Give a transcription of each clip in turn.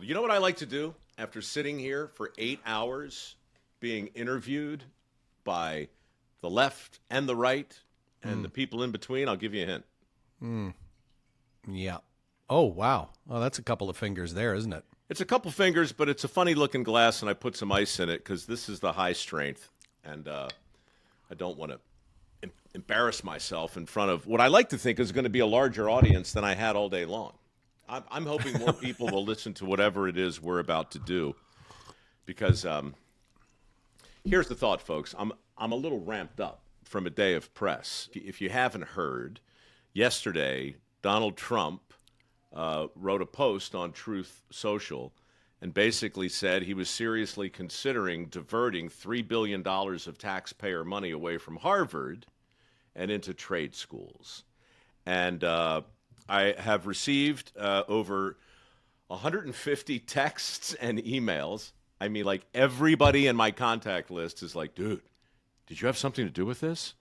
You know what I like to do after sitting here for 8 hours being interviewed by the left and the right and the people in between? I'll give you a hint. Yeah. Oh, wow. Oh, that's a couple of fingers there, isn't it? It's a couple fingers, but it's a funny-looking glass, and I put some ice in it because this is the high strength, and I don't want to embarrass myself in front of what I like to think is going to be a larger audience than I had all day long. I'm hoping more people will listen to whatever it is we're about to do, because here's the thought, folks. I'm a little ramped up from a day of press. If you haven't heard, yesterday Donald Trump wrote a post on Truth Social and basically said he was seriously considering diverting $3 billion of taxpayer money away from Harvard and into trade schools. And I have received over 150 texts and emails. I mean, like, everybody in my contact list is like, dude, did you have something to do with this?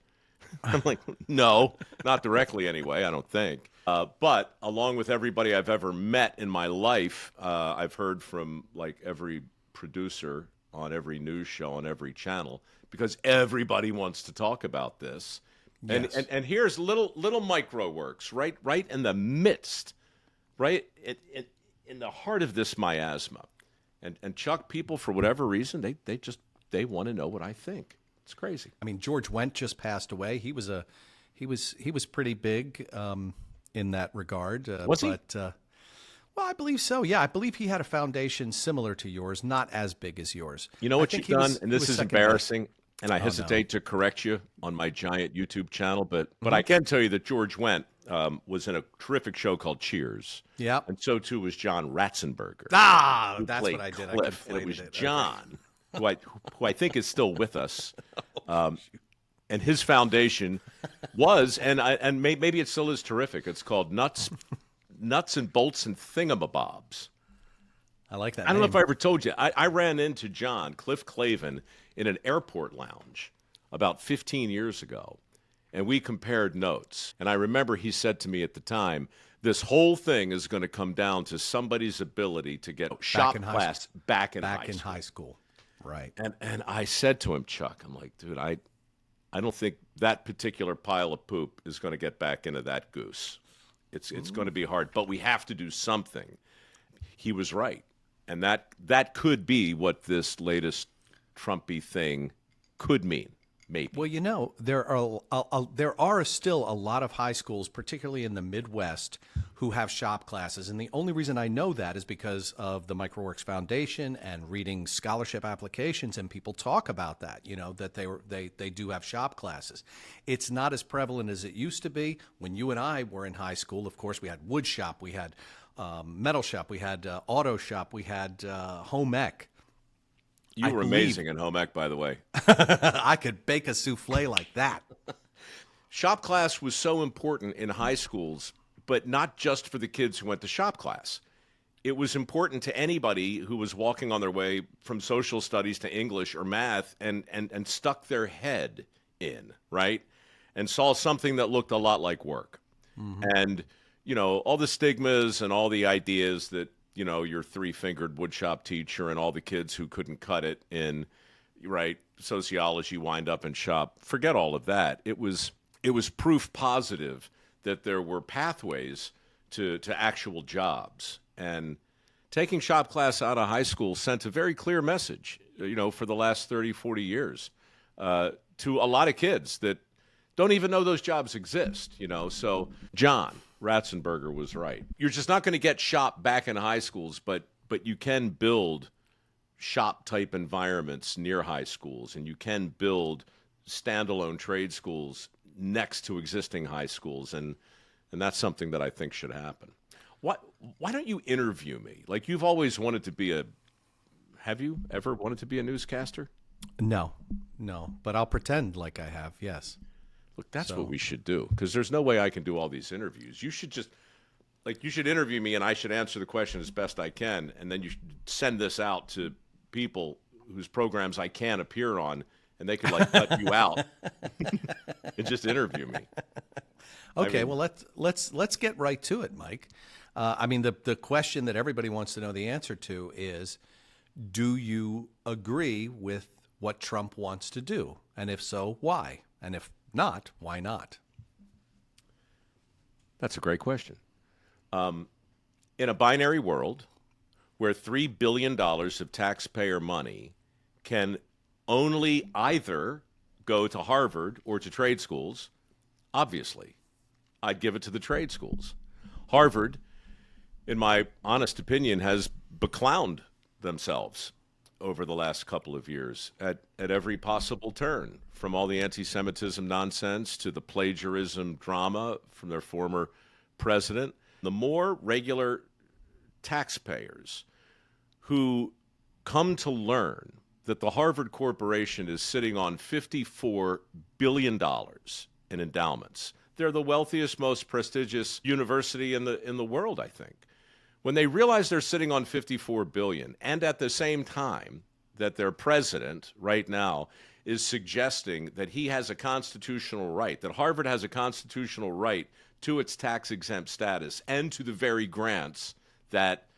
I'm like, no, not directly anyway, I don't think. But along with everybody I've ever met in my life, I've heard from like every producer on every news show on every channel, because everybody wants to talk about this. Yes. And here's little mikeroweWORKS, right in the midst, right in the heart of this miasma. And Chuck, people for whatever reason, they want to know what I think. It's crazy. I mean, George Wendt just passed away. He was pretty big in that regard. Was he? Well, I believe so. Yeah, I believe he had a foundation similar to yours, not as big as yours. You know what you've done, and this is embarrassing, and I hesitate to correct you on my giant YouTube channel, but I can tell you that George Wendt was in a terrific show called Cheers. Yeah. And so too was John Ratzenberger. Ah, who that's played what I did. Cliff, I and it was conflated it. John, who I think is still with us. And his foundation was, and maybe it still is terrific. It's called Nuts and Bolts and Thingamabobs. I like that. I don't know name. if I ever told you. I ran into Cliff Clavin, in an airport lounge about 15 years ago, and we compared notes. And I remember he said to me at the time, this whole thing is going to come down to somebody's ability to get shop class back in high school. Right. And I said to him, Chuck, I'm like, dude, I don't think that particular pile of poop is going to get back into that goose. It's going to be hard, but we have to do something. He was right. And that could be what this latest Trumpy thing could mean, maybe. Well, you know, there are still a lot of high schools, particularly in the Midwest, who have shop classes. And the only reason I know that is because of the mikeroweWORKS Foundation and reading scholarship applications, and people talk about that, you know, that they do have shop classes. It's not as prevalent as it used to be. When you and I were in high school, of course, we had wood shop, we had metal shop, we had auto shop, we had home ec. You were amazing in home ec, by the way. I could bake a souffle like that. Shop class was so important in high schools, but not just for the kids who went to shop class. It was important to anybody who was walking on their way from social studies to English or math and stuck their head in, right? And saw something that looked a lot like work. Mm-hmm. And, you know, all the stigmas and all the ideas that, you know, your three-fingered woodshop teacher and all the kids who couldn't cut it in, right, sociology wind up in shop. Forget all of that. It was proof positive that there were pathways to actual jobs. And taking shop class out of high school sent a very clear message, you know, for the last 30, 40 years to a lot of kids that don't even know those jobs exist, you know. So John Ratzenberger was right. You're just not going to get shop back in high schools, but you can build shop-type environments near high schools, and you can build standalone trade schools next to existing high schools, and that's something that I think should happen. Why don't you interview me? Like, you've always wanted to be have you ever wanted to be a newscaster? No, but I'll pretend like I have, yes. Look, that's what we should do, because there's no way I can do all these interviews. You should just, you should interview me, and I should answer the question as best I can, and then you should send this out to people whose programs I can appear on, and they could, cut you out and just interview me. Okay, well, let's get right to it, Mike. I mean, the question that everybody wants to know the answer to is, do you agree with what Trump wants to do? And if so, why? And if not, why not? That's a great question. In a binary world where $3 billion of taxpayer money can only either go to Harvard or to trade schools, obviously, I'd give it to the trade schools. Harvard, in my honest opinion, has beclowned themselves over the last couple of years at every possible turn, from all the anti-Semitism nonsense to the plagiarism drama from their former president. The more regular taxpayers who come to learn that the Harvard Corporation is sitting on $54 billion in endowments. They're the wealthiest, most prestigious university in the world, I think. When they realize they're sitting on $54 billion, and at the same time that their president right now is suggesting that he has a constitutional right, that Harvard has a constitutional right to its tax-exempt status and to the very grants that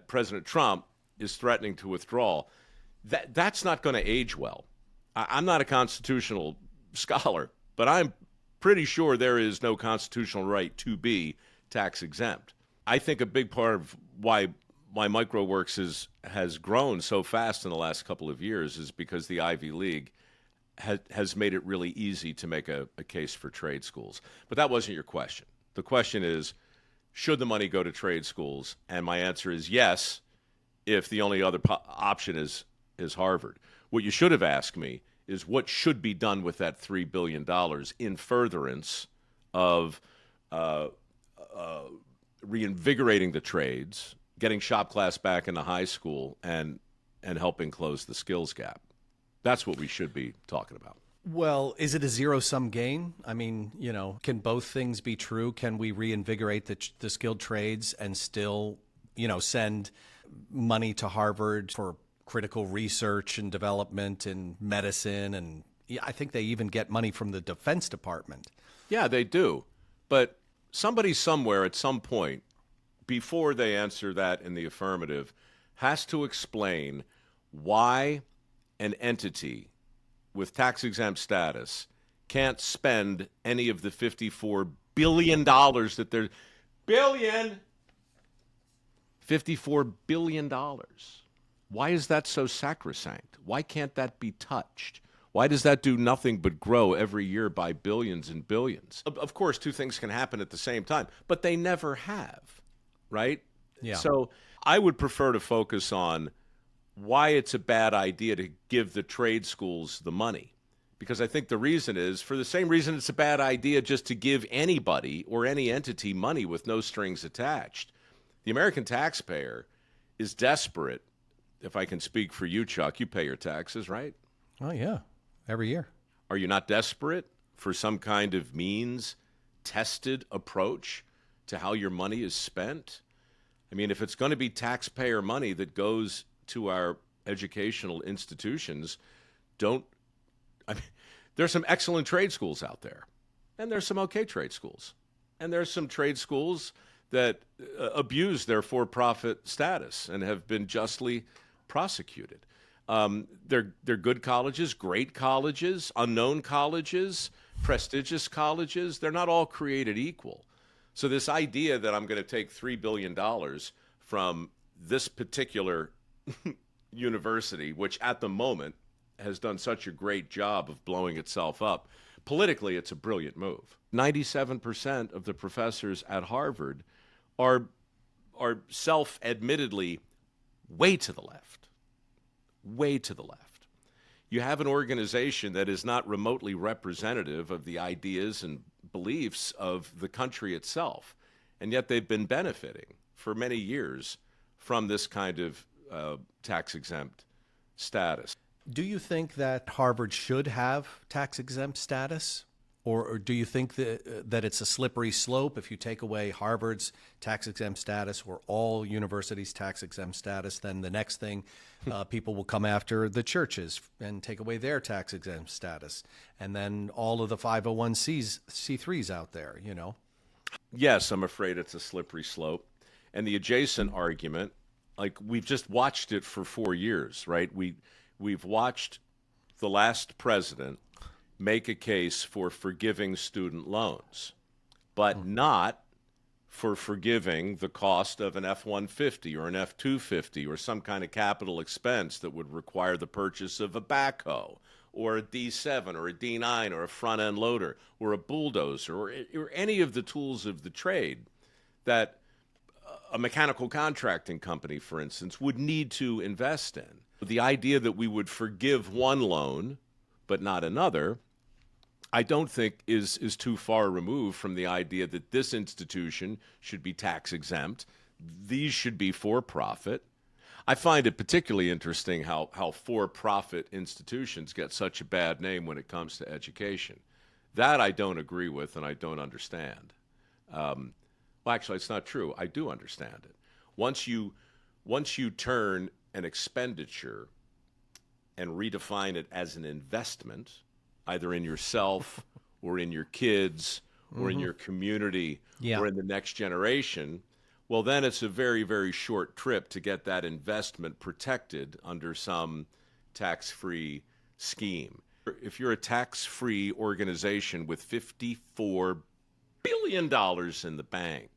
President Trump is threatening to withdraw, that's not going to age well. I'm not a constitutional scholar, but I'm pretty sure there is no constitutional right to be tax-exempt. I think a big part of why mikeroweWORKS has grown so fast in the last couple of years is because the Ivy League has made it really easy to make a case for trade schools. But that wasn't your question. The question is, should the money go to trade schools? And my answer is yes, if the only other option is Harvard. What you should have asked me is what should be done with that $3 billion in furtherance of reinvigorating the trades, getting shop class back in the high school, and helping close the skills gap. That's what we should be talking about. Well, is it a zero-sum game? I mean, can both things be true? Can we reinvigorate the skilled trades and still, send money to Harvard for critical research and development in medicine? And I think they even get money from the Defense Department. Yeah, they do. But somebody somewhere at some point, before they answer that in the affirmative, has to explain why an entity with tax-exempt status can't spend any of the $54 billion that they're... $54 billion. Why is that so sacrosanct? Why can't that be touched? Why does that do nothing but grow every year by billions and billions? Of course, two things can happen at the same time, but they never have, right? Yeah. So I would prefer to focus on why it's a bad idea to give the trade schools the money. Because I think the reason is, for the same reason it's a bad idea just to give anybody or any entity money with no strings attached. The American taxpayer is desperate. If I can speak for you, Chuck, you pay your taxes, right? Oh, yeah, every year. Are you not desperate for some kind of means-tested approach to how your money is spent? I mean, if it's going to be taxpayer money that goes to our educational institutions, there's some excellent trade schools out there, and there's some okay trade schools, and there's some trade schools that abuse their for-profit status and have been justly prosecuted. They're good colleges, great colleges, unknown colleges, prestigious colleges. They're not all created equal. So this idea that I'm going to take $3 billion from this particular university, which at the moment has done such a great job of blowing itself up, politically it's a brilliant move. 97% of the professors at Harvard are self-admittedly way to the left. Way to the left. You have an organization that is not remotely representative of the ideas and beliefs of the country itself, and yet they've been benefiting for many years from this kind of tax-exempt status. Do you think that Harvard should have tax-exempt status? Or do you think that it's a slippery slope if you take away Harvard's tax-exempt status or all universities' tax-exempt status, then the next thing people will come after the churches and take away their tax-exempt status, and then all of the 501c3s out there, Yes, I'm afraid it's a slippery slope. And the adjacent argument, like we've just watched it for 4 years, right? We've watched the last president make a case for forgiving student loans, but not for forgiving the cost of an F-150 or an F-250 or some kind of capital expense that would require the purchase of a backhoe or a D7 or a D9 or a front-end loader or a bulldozer or any of the tools of the trade that a mechanical contracting company, for instance, would need to invest in. The idea that we would forgive one loan but not another, I don't think is too far removed from the idea that this institution should be tax exempt. These should be for profit. I find it particularly interesting how for-profit institutions get such a bad name when it comes to education. That I don't agree with and I don't understand. Well, actually, it's not true. I do understand it. Once you turn an expenditure and redefine it as an investment, either in yourself or in your kids or in your community or in the next generation, well, then it's a very, very short trip to get that investment protected under some tax-free scheme. If you're a tax-free organization with $54 billion in the bank,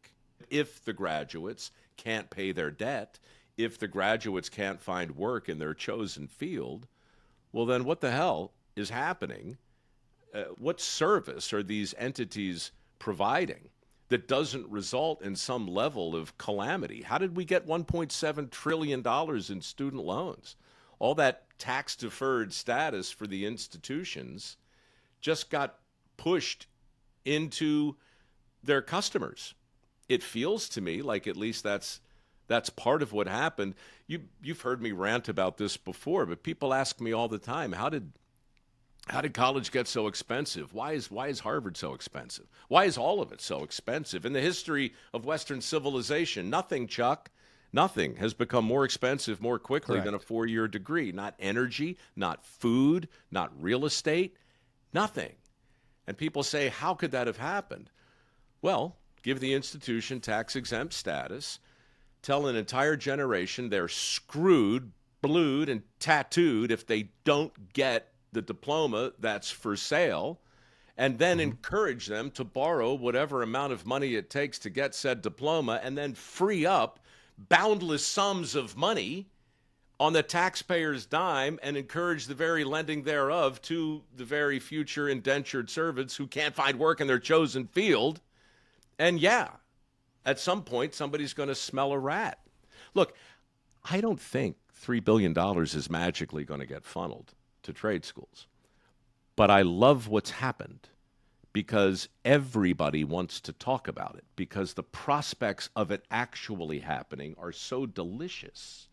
if the graduates can't pay their debt, if the graduates can't find work in their chosen field, well, then what the hell is happening? What service are these entities providing that doesn't result in some level of calamity? How did we get $1.7 trillion in student loans? All that tax-deferred status for the institutions just got pushed into their customers. It feels to me like at least that's part of what happened. You've heard me rant about this before, but people ask me all the time, how did college get so expensive? Why is Harvard so expensive? Why is all of it so expensive? In the history of Western civilization, nothing, Chuck, nothing has become more expensive more quickly than a 4-year degree. Not energy, not food, not real estate, nothing. And people say, how could that have happened? Well, give the institution tax-exempt status, tell an entire generation they're screwed, blued, and tattooed if they don't get the diploma that's for sale, and then encourage them to borrow whatever amount of money it takes to get said diploma, and then free up boundless sums of money on the taxpayer's dime and encourage the very lending thereof to the very future indentured servants who can't find work in their chosen field. And yeah, at some point, somebody's going to smell a rat. Look, I don't think $3 billion is magically going to get funneled to trade schools. But I love what's happened because everybody wants to talk about it, because the prospects of it actually happening are so delicious.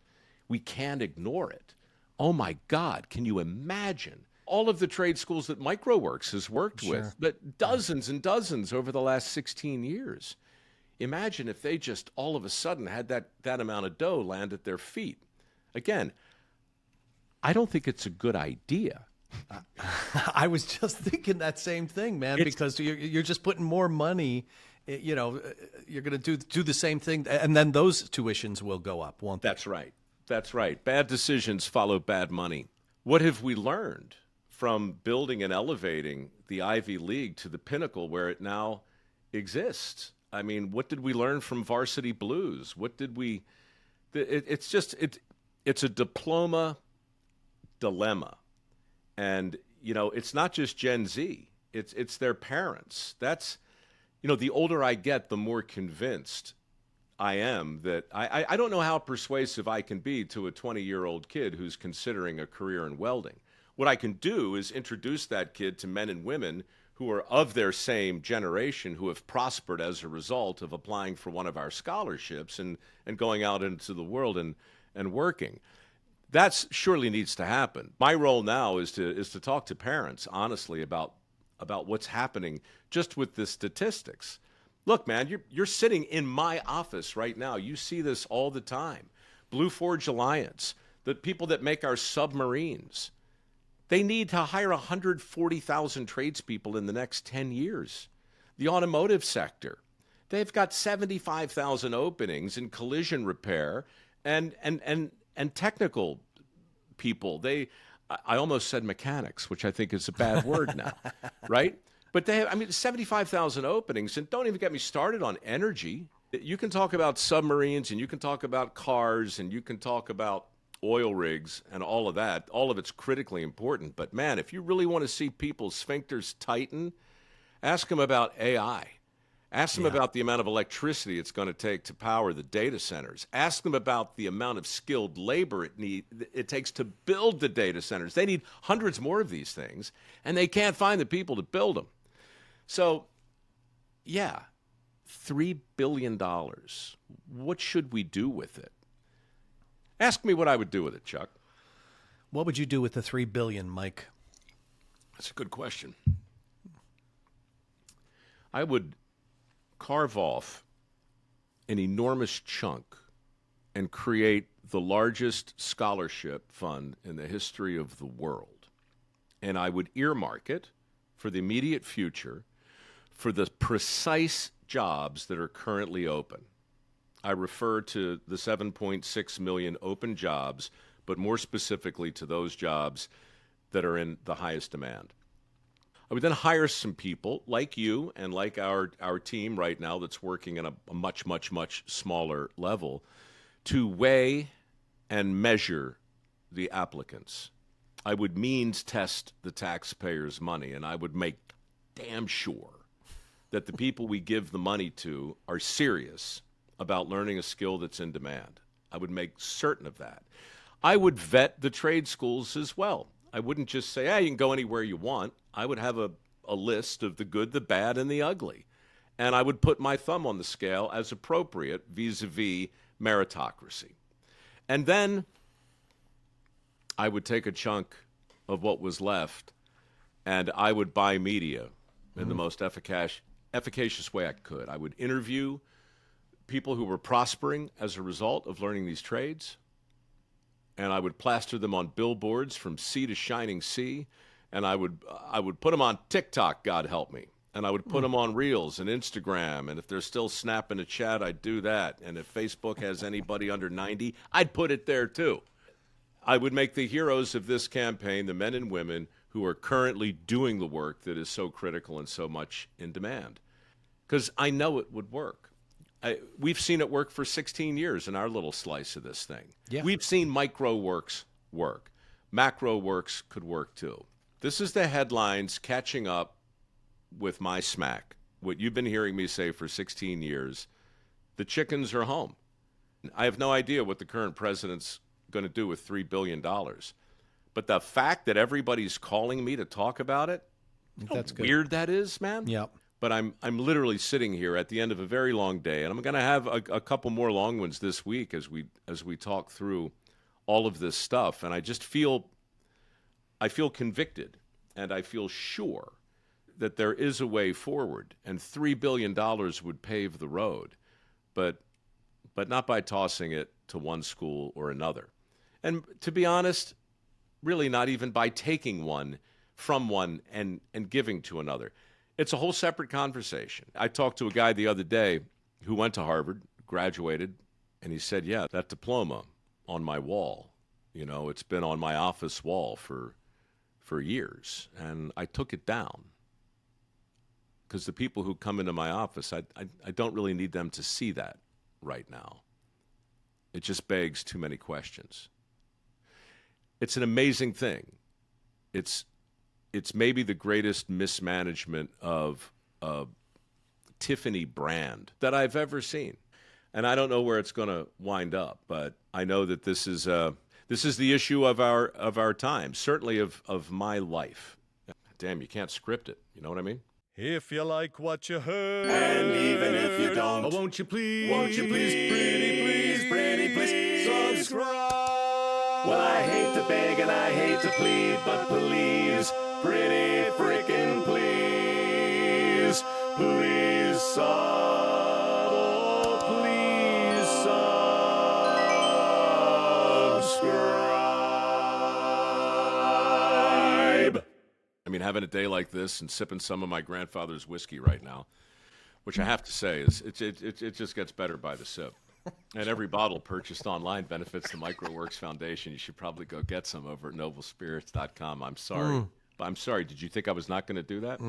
We can't ignore it. Oh my God, can you imagine all of the trade schools that MikeroweWORKS has worked with, but dozens and dozens over the last 16 years. Imagine if they just all of a sudden had that amount of dough land at their feet. Again, I don't think it's a good idea. I was just thinking that same thing, man, because you're just putting more money, you're going to do the same thing, and then those tuitions will go up, won't they? That's right. That's right. Bad decisions follow bad money. What have we learned from building and elevating the Ivy League to the pinnacle where it now exists? I mean, what did we learn from Varsity Blues? It's a diploma dilemma. And, it's not just Gen Z. It's their parents. That's, the older I get, the more convinced I am that I don't know how persuasive I can be to a 20-year-old kid who's considering a career in welding. What I can do is introduce that kid to men and women who are of their same generation, who have prospered as a result of applying for one of our scholarships and going out into the world and working. That surely needs to happen. My role now is to talk to parents honestly about what's happening just with the statistics. Look, man, you're sitting in my office right now. You see this all the time. Blue Forge Alliance, the people that make our submarines, they need to hire 140,000 tradespeople in the next 10 years. The automotive sector, They've got 75,000 openings in collision repair and technical people. I almost said mechanics, which I think is a bad word now, right? But they have, I mean, 75,000 openings, and don't even get me started on energy. You can talk about submarines, and you can talk about cars, and you can talk about oil rigs and all of that. All of it's critically important. But man, if you really want to see people's sphincters tighten, ask them about AI. Ask them about the amount of electricity it's going to take to power the data centers. Ask them about the amount of skilled labor it takes to build the data centers. They need hundreds more of these things, and they can't find the people to build them. So, yeah, $3 billion. What should we do with it? Ask me what I would do with it, Chuck. What would you do with the $3 billion, Mike? That's a good question. I would carve off an enormous chunk and create the largest scholarship fund in the history of the world. And I would earmark it for the immediate future for the precise jobs that are currently open. I refer to the 7.6 million open jobs, but more specifically to those jobs that are in the highest demand. I would then hire some people like you and like our team right now that's working at a much, much, much smaller level to weigh and measure the applicants. I would means test the taxpayers' money, and I would make damn sure that the people we give the money to are serious about learning a skill that's in demand. I would make certain of that. I would vet the trade schools as well. I wouldn't just say, hey, you can go anywhere you want. I would have a list of the good, the bad, and the ugly. And I would put my thumb on the scale as appropriate vis-a-vis meritocracy. And then I would take a chunk of what was left and I would buy media in the most efficacious way I could. I would interview people who were prospering as a result of learning these trades, and I would plaster them on billboards from sea to shining sea, and I would put them on TikTok, God help me, and I would put them on Reels and Instagram, and if they're still snapping a chat, I'd do that, and if Facebook has anybody under 90, I'd put it there too. I would make the heroes of this campaign the men and women who are currently doing the work that is so critical and so much in demand, because I know it would work. We've seen it work for 16 years in our little slice of this thing. Yeah. We've seen mikeroweWORKS work. Macroworks could work too. This is the headlines catching up with my smack. What you've been hearing me say for 16 years, the chickens are home. I have no idea what the current president's going to do with $3 billion. But the fact that everybody's calling me to talk about it, That's good. weird that is, man. Yep. But I'm literally sitting here at the end of a very long day, and I'm going to have a couple more long ones this week as we talk through all of this stuff. And I feel convicted, and I feel sure that there is a way forward, and $3 billion would pave the road, but not by tossing it to one school or another. And to be honest, really not even by taking one from one and giving to another. It's a whole separate conversation. I talked to a guy the other day who went to Harvard, graduated, and he said, yeah, that diploma on my wall, it's been on my office wall for years, and I took it down because the people who come into my office, I don't really need them to see that right now. It just begs too many questions. It's an amazing thing. It's maybe the greatest mismanagement of a Tiffany brand that I've ever seen. And I don't know where it's going to wind up, but I know that this is the issue of our time, certainly of my life. Damn, you can't script it. You know what I mean? If you like what you heard, And even if you don't, oh, won't you please, pretty please, subscribe. Well, I hate to beg and I hate to plead, but please, pretty freaking please, please subscribe. I mean, having a day like this and sipping some of my grandfather's whiskey right now which I have to say is it just gets better by the sip. And every bottle purchased online benefits the MikeroweWORKS Foundation. You should probably go get some over at noblespirits.com. I'm sorry. But I'm sorry. Did you think I was not going to do that?